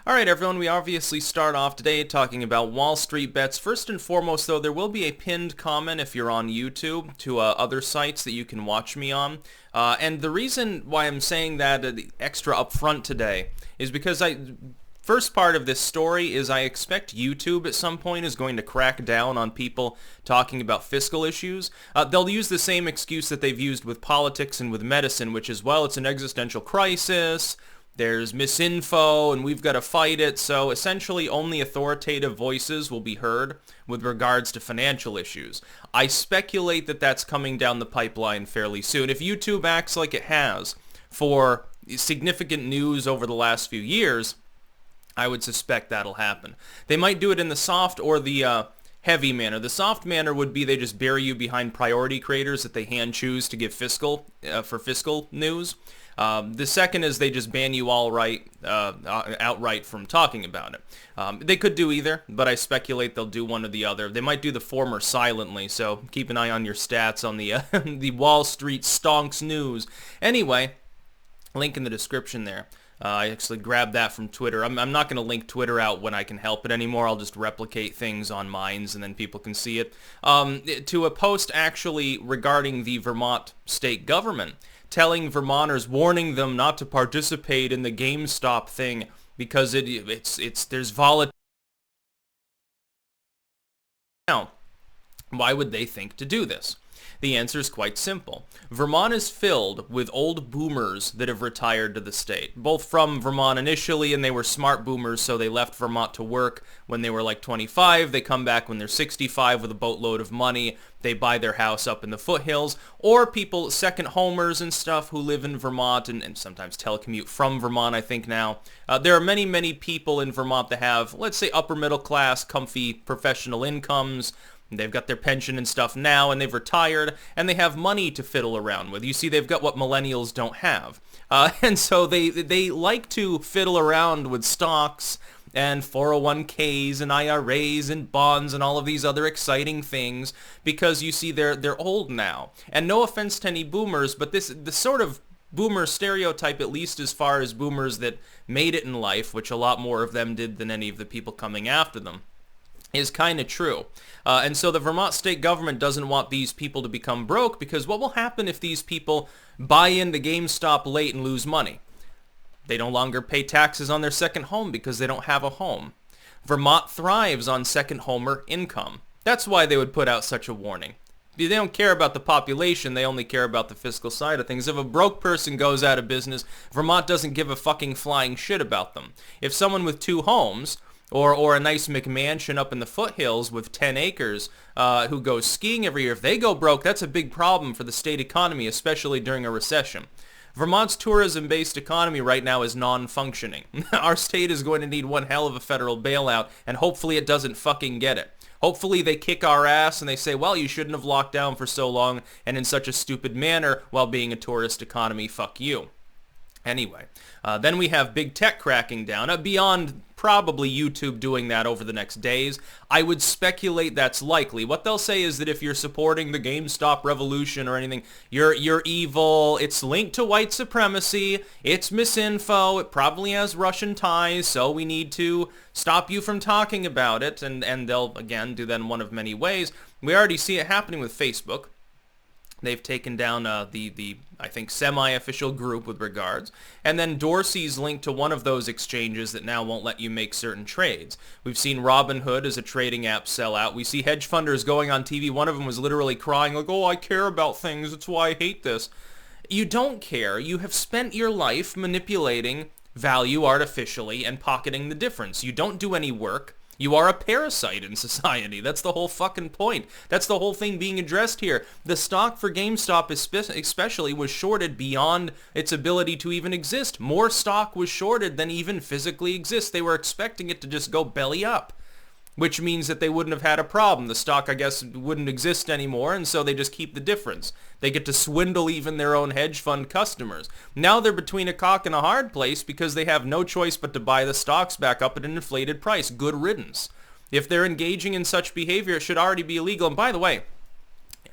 Alright everyone, we obviously start off today talking about Wall Street bets. First and foremost though, there will be a pinned comment if you're on YouTube to other sites that you can watch me on. And the reason why I'm saying that extra upfront today is because first part of this story is I expect YouTube at some point is going to crack down on people talking about fiscal issues. They'll use the same excuse that they've used with politics and with medicine, which is, well, it's an existential crisis, there's misinfo, and we've got to fight it. So essentially only authoritative voices will be heard with regards to financial issues. I speculate that that's coming down the pipeline fairly soon. If YouTube acts like it has for significant news over the last few years, I would suspect that'll happen. They might do it in the soft or the heavy manner. The soft manner would be they just bury you behind priority creators that they hand choose to give fiscal news. The second is they just ban you outright from talking about it. They could do either, but I speculate they'll do one or the other. They might do the former silently, so keep an eye on your stats on the the Wall Street Stonks news. Anyway, link in the description there. I actually grabbed that from Twitter. I'm not going to link Twitter out when I can help it anymore. I'll just replicate things on Minds and then people can see it. To a post actually regarding the Vermont state government, telling Vermonters, warning them not to participate in the GameStop thing because there's volatility. Now, why would they think to do this? The answer is quite simple. Vermont is filled with old boomers that have retired to the state, both from Vermont initially, and they were smart boomers, so they left Vermont to work when they were like 25. They come back when they're 65 with a boatload of money. They buy their house up in the foothills, or people, second homers and stuff, who live in Vermont and sometimes telecommute from Vermont, I think now. There are many, many people in Vermont that have, let's say, upper middle class, comfy professional incomes. They've got their pension and stuff now, and they've retired, and they have money to fiddle around with. You see, they've got what millennials don't have. And so they like to fiddle around with stocks and 401ks and IRAs and bonds and all of these other exciting things because, you see, they're old now. And no offense to any boomers, but the sort of boomer stereotype, at least as far as boomers that made it in life, which a lot more of them did than any of the people coming after them, is kind of true. And so the Vermont state government doesn't want these people to become broke, because what will happen if these people buy into GameStop late and lose money? They no longer pay taxes on their second home because they don't have a home. Vermont thrives on second homer income. That's why they would put out such a warning. They don't care about the population, they only care about the fiscal side of things. If a broke person goes out of business, Vermont doesn't give a fucking flying shit about them. If someone with 2 homes or a nice McMansion up in the foothills with 10 acres who goes skiing every year, if they go broke, that's a big problem for the state economy, especially during a recession. Vermont's tourism-based economy right now is non-functioning. Our state is going to need one hell of a federal bailout, and hopefully it doesn't fucking get it. Hopefully they kick our ass and they say, well, you shouldn't have locked down for so long and in such a stupid manner while being a tourist economy. Fuck you. Anyway, then we have big tech cracking down, beyond probably YouTube doing that over the next days. I would speculate that's likely. What they'll say is that if you're supporting the GameStop revolution or anything, you're evil, it's linked to white supremacy, it's misinfo, it probably has Russian ties, so we need to stop you from talking about it, and they'll, again, do that in one of many ways. We already see it happening with Facebook. They've taken down the I think, semi-official group with regards. And then Dorsey's linked to one of those exchanges that now won't let you make certain trades. We've seen Robinhood as a trading app sell out. We see hedge funders going on TV. One of them was literally crying like, oh, I care about things. That's why I hate this. You don't care. You have spent your life manipulating value artificially and pocketing the difference. You don't do any work. You are a parasite in society. That's the whole fucking point. That's the whole thing being addressed here. The stock for GameStop especially was shorted beyond its ability to even exist. More stock was shorted than even physically exists. They were expecting it to just go belly up, which means that they wouldn't have had a problem. The stock, I guess, wouldn't exist anymore, and so they just keep the difference. They get to swindle even their own hedge fund customers. Now they're between a cock and a hard place because they have no choice but to buy the stocks back up at an inflated price. Good riddance. If they're engaging in such behavior, it should already be illegal. And by the way,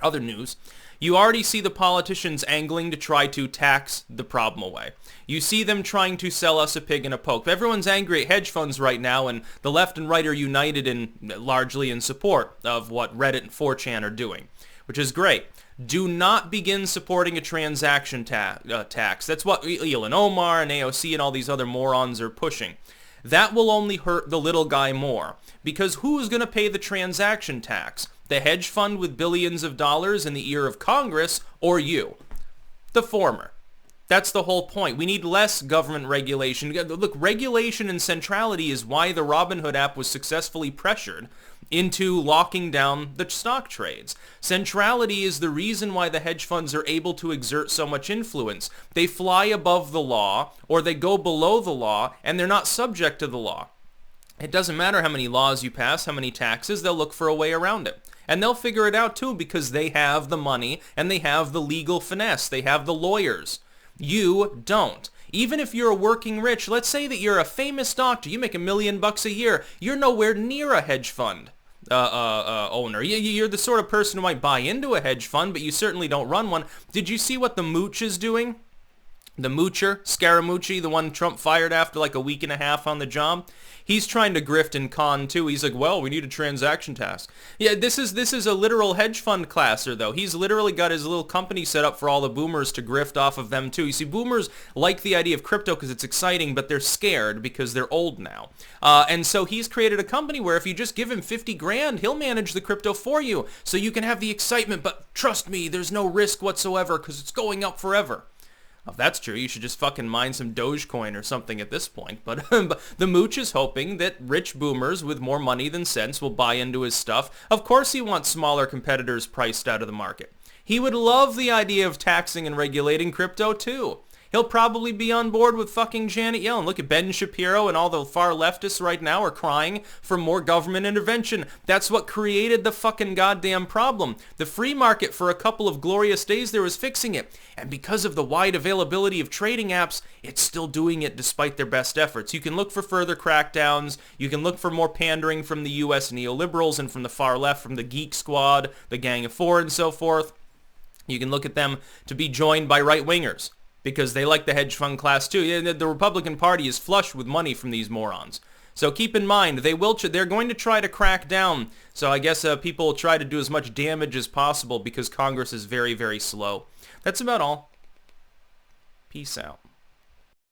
other news, You already see the politicians angling to try to tax the problem away. You see them trying to sell us a pig in a poke. Everyone's angry at hedge funds right now, and the left and right are united largely in support of what Reddit and 4chan are doing, which is great. Do not begin supporting a transaction tax. That's what Elon Omar and AOC and all these other morons are pushing. That will only hurt the little guy more, because who's going to pay the transaction tax? The hedge fund with billions of dollars in the ear of Congress, or you? The former. That's the whole point. We need less government regulation. Look, regulation and centrality is why the Robinhood app was successfully pressured into locking down the stock trades. Centrality is the reason why the hedge funds are able to exert so much influence. They fly above the law, or they go below the law, and they're not subject to the law. It doesn't matter how many laws you pass, how many taxes, they'll look for a way around it. And they'll figure it out too, because they have the money and they have the legal finesse. They have the lawyers. You don't. Even if you're a working rich, let's say that you're a famous doctor, you make $1 million a year, you're nowhere near a hedge fund owner. You're the sort of person who might buy into a hedge fund, but you certainly don't run one. Did you see what the mooch is doing? The moocher, Scaramucci, the one Trump fired after like a week and a half on the job, he's trying to grift and con too. He's like, well, we need a transaction tax. Yeah, this is a literal hedge fund classer though. He's literally got his little company set up for all the boomers to grift off of them too. You see, boomers like the idea of crypto because it's exciting, but they're scared because they're old now. And so he's created a company where if you just give him 50 grand, he'll manage the crypto for you so you can have the excitement, but trust me, there's no risk whatsoever because it's going up forever. If that's true, you should just fucking mine some Dogecoin or something at this point. But the mooch is hoping that rich boomers with more money than sense will buy into his stuff. Of course he wants smaller competitors priced out of the market. He would love the idea of taxing and regulating crypto too. He'll probably be on board with fucking Janet Yellen. Look at Ben Shapiro and all the far leftists right now are crying for more government intervention. That's what created the fucking goddamn problem. The free market for a couple of glorious days there was fixing it. And because of the wide availability of trading apps, it's still doing it despite their best efforts. You can look for further crackdowns. You can look for more pandering from the U.S. neoliberals and from the far left, from the Geek Squad, the Gang of Four, and so forth. You can look at them to be joined by right-wingers, because they like the hedge fund class too. The Republican Party is flush with money from these morons. So keep in mind, they're going to try to crack down. So I guess people will try to do as much damage as possible because Congress is very, very slow. That's about all. Peace out.